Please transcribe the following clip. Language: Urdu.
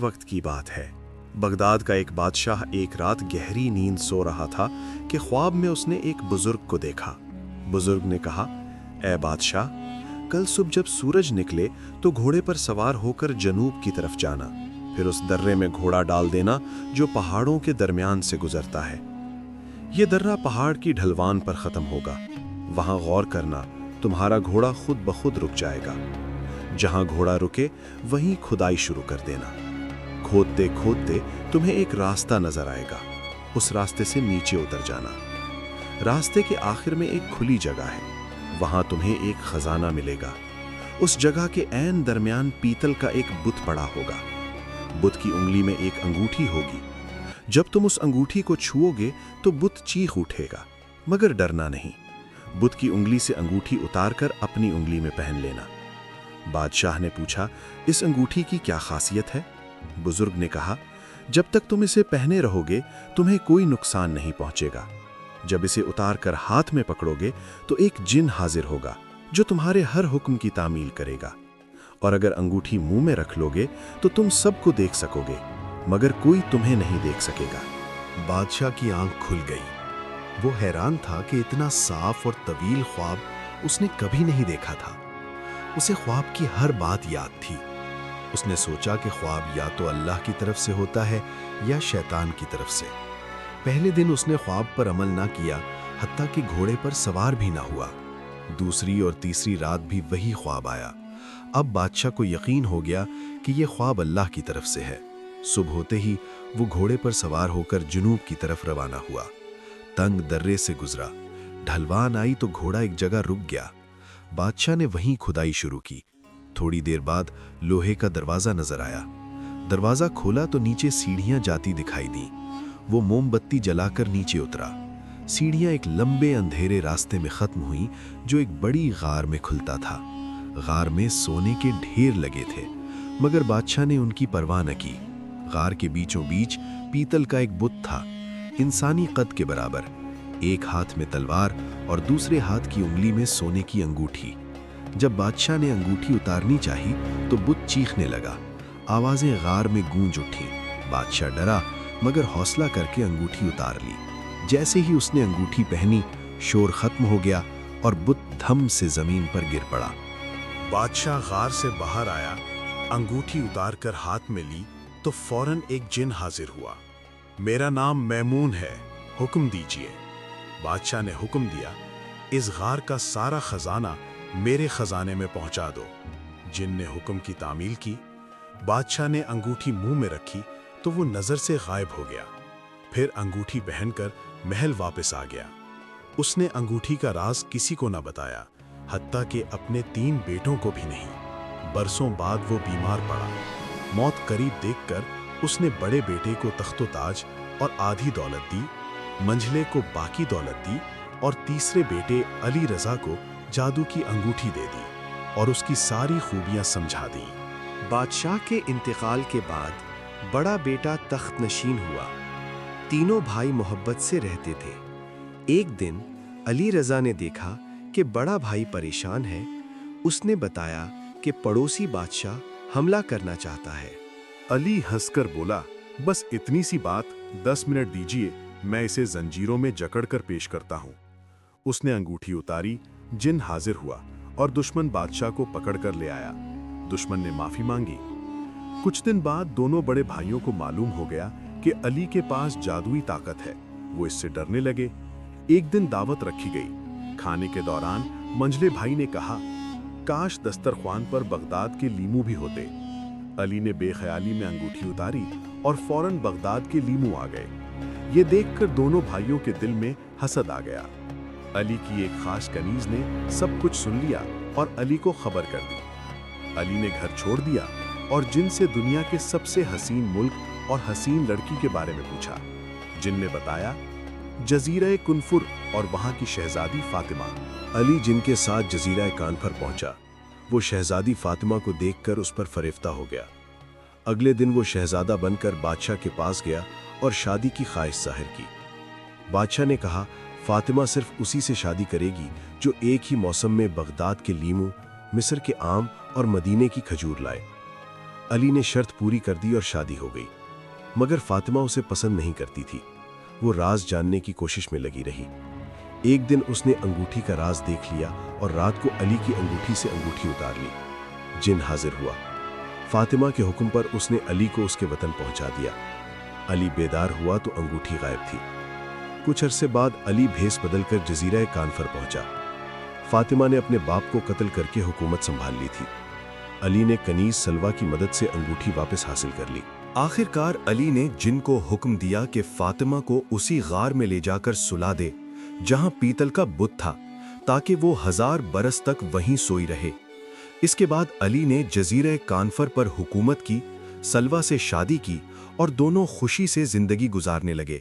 وقت کی بات ہے، بغداد کا ایک بادشاہ ایک رات گہری نیند سو رہا تھا کہ خواب میں اس نے ایک بزرگ کو دیکھا۔ بزرگ نے کہا، اے بادشاہ، کل صبح جب سورج نکلے تو گھوڑے پر سوار ہو کر جنوب کی طرف جانا، پھر اس درے میں گھوڑا ڈال دینا جو پہاڑوں کے درمیان سے گزرتا ہے۔ یہ درہ پہاڑ کی ڈھلوان پر ختم ہوگا، وہاں غور کرنا، تمہارا گھوڑا خود بخود رک جائے گا۔ جہاں گھوڑا رکے وہیں کھدائی شروع کر دینا۔ کھودتے کھودتے تمہیں ایک راستہ نظر آئے گا، اس راستے سے نیچے اتر جانا۔ راستے کے آخر میں ایک کھلی جگہ ہے، وہاں تمہیں ایک خزانہ ملے گا۔ اس جگہ کے عین درمیان پیتل کا ایک بت پڑا ہوگا۔ بت کی انگلی میں ایک انگوٹھی ہوگی۔ جب تم اس انگوٹھی کو چھوؤ گے تو بت چیخ اٹھے گا، مگر ڈرنا نہیں۔ بت کی انگلی سے انگوٹھی اتار کر اپنی انگلی میں پہن لینا۔ بادشاہ نے پوچھا، اس انگوٹھی کی کیا خاصیت ہے؟ بزرگ نے کہا، جب تک تم اسے پہنے رہو گے تمہیں کوئی نقصان نہیں پہنچے گا۔ جب اسے اتار کر ہاتھ میں پکڑو گے تو ایک جن حاضر ہوگا جو تمہارے ہر حکم کی تعمیل کرے گا، اور اگر انگوٹھی منہ میں رکھ لو گے تو تم سب کو دیکھ سکو گے، مگر کوئی تمہیں نہیں دیکھ سکے گا۔ بادشاہ کی آنکھ کھل گئی۔ وہ حیران تھا کہ اتنا صاف اور طویل خواب اس نے کبھی نہیں دیکھا تھا۔ اسے خواب کی ہر بات یاد تھی۔ اس نے سوچا کہ خواب یا تو اللہ کی طرف سے ہوتا ہے یا شیطان کی طرف سے۔ پہلے دن اس نے خواب پر عمل نہ کیا، حتیٰ کہ گھوڑے پر سوار بھی نہ ہوا۔ دوسری اور تیسری رات بھی وہی خواب آیا۔ اب بادشاہ کو یقین ہو گیا کہ یہ خواب اللہ کی طرف سے ہے۔ صبح ہوتے ہی وہ گھوڑے پر سوار ہو کر جنوب کی طرف روانہ ہوا۔ تنگ درے سے گزرا، ڈھلوان آئی تو گھوڑا ایک جگہ رک گیا۔ بادشاہ نے وہیں کھدائی شروع کی۔ تھوڑی دیر بعد لوہے کا دروازہ نظر آیا۔ دروازہ کھولا تو نیچے سیڑھیاں جاتی دکھائی دیں۔ وہ موم بتی جلا کر نیچے اترا۔ سیڑھیاں ایک لمبے اندھیرے راستے میں ختم ہوئیں جو ایک بڑی غار میں کھلتا تھا۔ غار میں سونے کے ڈھیر لگے تھے، مگر بادشاہ نے ان کی پرواہ نہ کی۔ غار کے بیچوں بیچ پیتل کا ایک بت تھا، انسانی قد کے برابر، ایک ہاتھ میں تلوار اور دوسرے ہاتھ کی انگلی میں سونے کی انگوٹھی۔ جب بادشاہ نے انگوٹھی اتارنی چاہی تو بت چیخنے لگا۔ آوازیں غار میں گونج اٹھیں۔ بادشاہ ڈرا، مگر حوصلہ کر کے انگوٹھی اتار لی۔ جیسے ہی اس نے انگوٹھی پہنی، شور ختم ہو گیا اور بت دھم سے زمین پر گر پڑا۔ بادشاہ غار سے باہر آیا، انگوٹھی اتار کر ہاتھ میں لی تو فوراً ایک جن حاضر ہوا۔ میرا نام میمون ہے، حکم دیجیے۔ بادشاہ نے حکم دیا، اس غار کا سارا خزانہ میرے خزانے میں پہنچا دو۔ جن نے حکم کی تعمیل کی۔ بادشاہ نے انگوٹھی منہ میں رکھی تو وہ نظر سے غائب ہو گیا۔ پھر انگوٹھی پہن کر محل واپس آ گیا۔ اس نے انگوٹھی کا راز کسی کو نہ بتایا، حتیٰ کہ اپنے 3 بیٹوں کو بھی نہیں۔ برسوں بعد وہ بیمار پڑا۔ موت قریب دیکھ کر اس نے بڑے بیٹے کو تخت و تاج اور آدھی دولت دی، منجھلے کو باقی دولت دی اور تیسرے بیٹے علی رضا کو جادو کی انگوٹھی دے دی اور اس کی ساری خوبیاں سمجھا دیں۔ بادشاہ کے انتقال کے بعد بڑا بیٹا تخت نشین ہوا۔ تینوں بھائی محبت سے رہتے تھے۔ ایک دن علی رضا نے دیکھا کہ بڑا بھائی پریشان ہے۔ اس نے بتایا کہ پڑوسی بادشاہ حملہ کرنا چاہتا ہے۔ علی ہنس کر بولا، بس اتنی سی بات، 10 منٹ دیجیے، میں اسے زنجیروں میں جکڑ کر پیش کرتا ہوں۔ اس نے انگوٹھی اتاری، جن حاضر ہوا اور دشمن بادشاہ کو پکڑ کر لے آیا۔ دشمن نے معافی مانگی۔ کچھ دن بعد دونوں بڑے بھائیوں کو معلوم ہو گیا کہ علی کے پاس جادوئی طاقت ہے۔ وہ اس سے ڈرنے لگے۔ ایک دن دعوت رکھی گئی۔ کھانے کے دوران منجلے بھائی نے کہا، کاش دسترخوان پر بغداد کے لیمو بھی ہوتے۔ علی نے بے خیالی میں انگوٹھی اتاری اور فوراً بغداد کے لیمو آ گئے۔ یہ دیکھ کر دونوں بھائیوں کے دل میں حسد آ گیا۔ علی کی ایک خاص کنیز نے سب کچھ سن لیا اور علی کو خبر کر دی۔ علی نے گھر چھوڑ دیا اور جن سے دنیا کے سب سے حسین ملک اور حسین لڑکی کے بارے میں پوچھا۔ جن نے بتایا، جزیرہ کنفر اور وہاں کی شہزادی فاطمہ۔ علی جن کے ساتھ جزیرہ کانفر پہنچا۔ وہ شہزادی فاطمہ کو دیکھ کر اس پر فریفتہ ہو گیا۔ اگلے دن وہ شہزادہ بن کر بادشاہ کے پاس گیا اور شادی کی خواہش ظاہر کی۔ بادشاہ نے کہا، فاطمہ صرف اسی سے شادی کرے گی جو ایک ہی موسم میں بغداد کے لیمو، مصر کے آم اور مدینے کی کھجور لائے۔ علی نے شرط پوری کر دی اور شادی ہو گئی، مگر فاطمہ اسے پسند نہیں کرتی تھی۔ وہ راز جاننے کی کوشش میں لگی رہی۔ ایک دن اس نے انگوٹھی کا راز دیکھ لیا اور رات کو علی کی انگوٹھی سے انگوٹھی اتار لی۔ جن حاضر ہوا۔ فاطمہ کے حکم پر اس نے علی کو اس کے وطن پہنچا دیا۔ علی بیدار ہوا تو انگوٹھی غائب تھی۔ کچھ عرصے بعد علی بھیس بدل کر جزیرہ کانفر پہنچا۔ فاطمہ نے اپنے باپ کو قتل کر کے حکومت سنبھال لی تھی۔ علی نے کنیز سلوہ کی مدد سے انگوٹھی واپس حاصل کر لی۔ آخرکار علی نے جن کو حکم دیا کہ فاطمہ کو اسی غار میں لے جا کر سلا دے جہاں پیتل کا بت تھا، تاکہ وہ 1000 برس تک وہیں سوئی رہے۔ اس کے بعد علی نے جزیرہ کانفر پر حکومت کی، سلوہ سے شادی کی اور دونوں خوشی سے زندگی گزارنے لگے۔